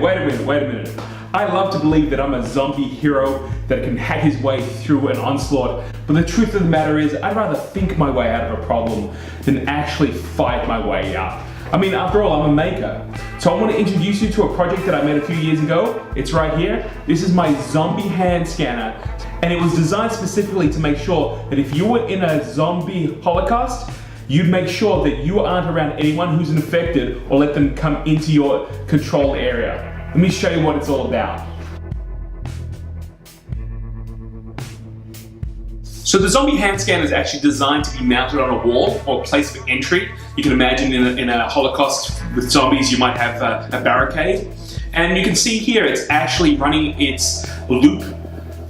wait a minute. I love to believe that I'm a zombie hero that can hack his way through an onslaught, but the truth of the matter is I'd rather think my way out of a problem than actually fight my way out. I mean, after all, I'm a maker. So I want to introduce you to a project that I made a few years ago. It's right here. This is my zombie hand scanner, and it was designed specifically to make sure that if you were in a zombie holocaust, you'd make sure that you aren't around anyone who's infected or let them come into your control area. Let me show you what it's all about. So the zombie hand scanner is actually designed to be mounted on a wall or a place for entry. You can imagine in a Holocaust with zombies, you might have a barricade. And you can see here, it's actually running its loop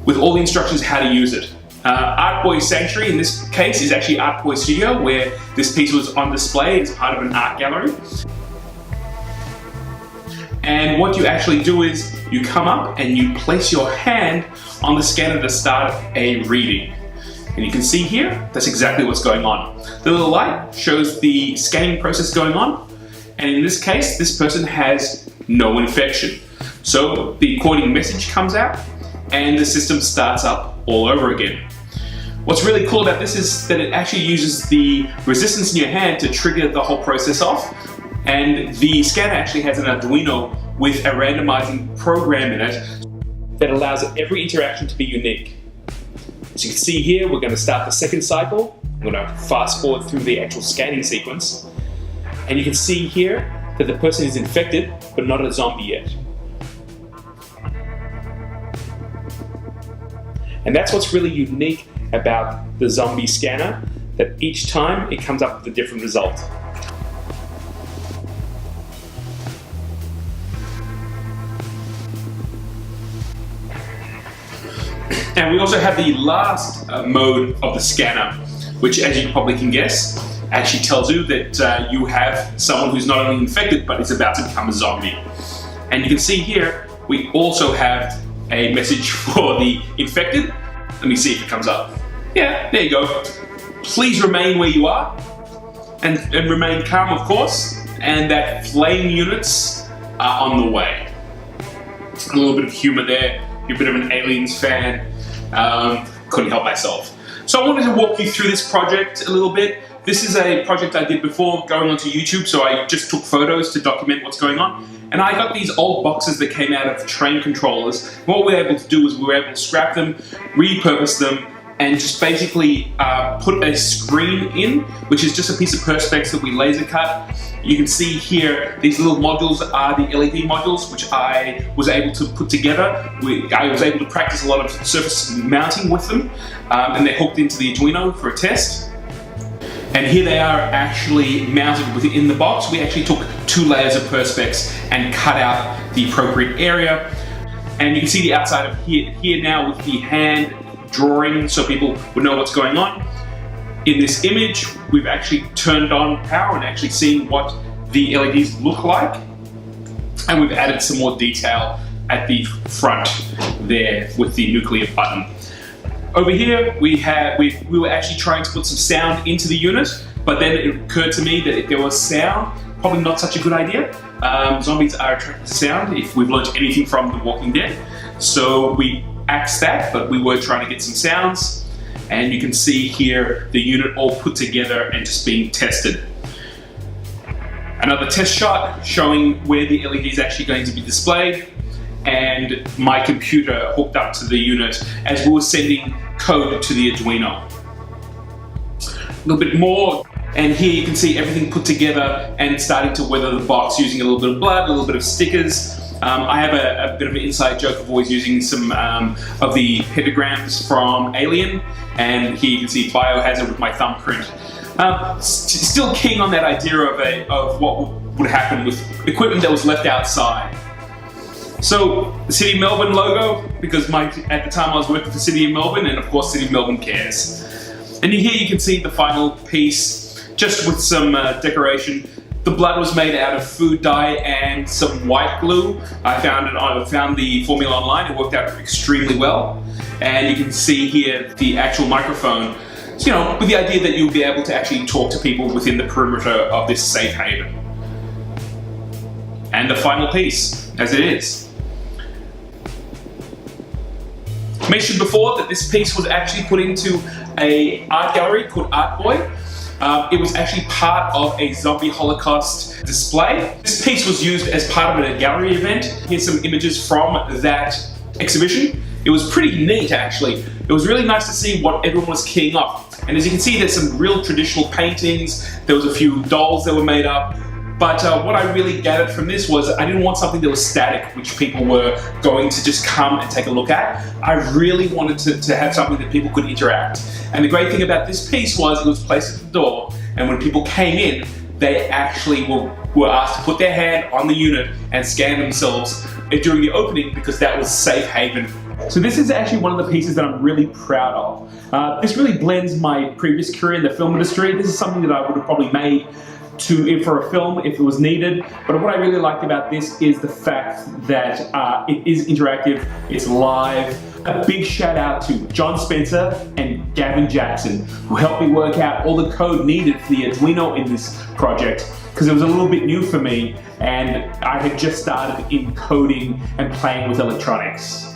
with all the instructions how to use it. Artboy Sanctuary, in this case, is actually Artboy Studio, where this piece was on display as part of an art gallery. And what you actually do is you come up and you place your hand on the scanner to start a reading. And you can see here, that's exactly what's going on. The little light shows the scanning process going on. And in this case, this person has no infection. So the according message comes out and the system starts up all over again. What's really cool about this is that it actually uses the resistance in your hand to trigger the whole process off. And the scanner actually has an Arduino with a randomizing program in it that allows every interaction to be unique. As you can see here, we're going to start the second cycle. I'm going to fast forward through the actual scanning sequence. And you can see here that the person is infected, but not a zombie yet. And that's what's really unique about the zombie scanner, that each time it comes up with a different result. And we also have the last mode of the scanner, which, as you probably can guess, actually tells you that you have someone who's not only infected, but is about to become a zombie. And you can see here, we also have a message for the infected. Let me see if it comes up. Yeah, there you go. Please remain where you are and remain calm, of course, and that flame units are on the way. A little bit of humor there. You're a bit of an Aliens fan. Couldn't help myself. So I wanted to walk you through this project a little bit. This is a project I did before going onto YouTube, so I just took photos to document what's going on. And I got these old boxes that came out of train controllers. What we were able to do was we were able to scrap them, repurpose them, and just basically put a screen in, which is just a piece of Perspex that we laser cut. You can see here, these little modules are the LED modules, which I was able to put together. I was able to practice a lot of surface mounting with them, and they're hooked into the Arduino for a test. And here they are actually mounted within the box. We actually took 2 layers of Perspex and cut out the appropriate area. And you can see the outside of here now with the hand drawing so people would know what's going on. In this image, we've actually turned on power and actually seen what the LEDs look like. And we've added some more detail at the front there with the nuclear button. Over here, we were actually trying to put some sound into the unit, but then it occurred to me that if there was sound, probably not such a good idea. Zombies are attracted to sound, if we've learned anything from The Walking Dead. So we axed that, but we were trying to get some sounds. And you can see here the unit all put together and just being tested. Another test shot showing where the LED is actually going to be displayed, and my computer hooked up to the unit as we were sending code to the Arduino. A little bit more, and here you can see everything put together and starting to weather the box using a little bit of blood, a little bit of stickers. I have a bit of an inside joke of always using some of the pentagrams from Alien, and here you can see Biohazard with my thumbprint. Still keen on that idea of what would happen with equipment that was left outside. So, the City of Melbourne logo, because at the time I was working for City of Melbourne, and of course City of Melbourne cares. And here you can see the final piece, just with some decoration. The blood was made out of food dye and some white glue. I found the formula online. It worked out extremely well. And you can see here the actual microphone, you know, with the idea that you'll be able to actually talk to people within the perimeter of this safe haven. And the final piece, as it is. I mentioned before that this piece was actually put into an art gallery called Art Boy. It was actually part of a zombie Holocaust display. This piece was used as part of a gallery event. Here's some images from that exhibition. It was pretty neat, actually. It was really nice to see what everyone was keying off. And as you can see, there's some real traditional paintings. There was a few dolls that were made up. But what I really gathered from this was I didn't want something that was static, which people were going to just come and take a look at. I really wanted to have something that people could interact. And the great thing about this piece was it was placed at the door, and when people came in, they actually were asked to put their hand on the unit and scan themselves during the opening, because that was safe haven. So this is actually one of the pieces that I'm really proud of. This really blends my previous career in the film industry. This is something that I would have probably made for a film if it was needed, but what I really liked about this is the fact that it is interactive, it's live. A big shout out to John Spencer and Gavin Jackson, who helped me work out all the code needed for the Arduino in this project, because it was a little bit new for me and I had just started in coding and playing with electronics.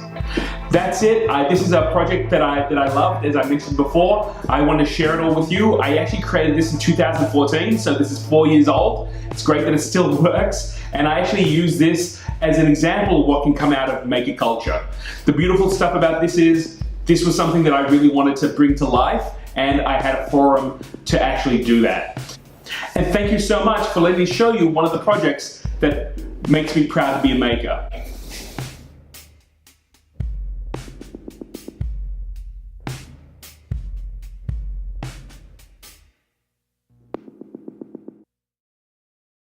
That's it. This is a project that I loved, as I mentioned before. I wanted to share it all with you. I actually created this in 2014, so this is 4 years old. It's great that it still works, and I actually use this as an example of what can come out of maker culture. The beautiful stuff about this is, this was something that I really wanted to bring to life, and I had a forum to actually do that. And thank you so much for letting me show you one of the projects that makes me proud to be a maker.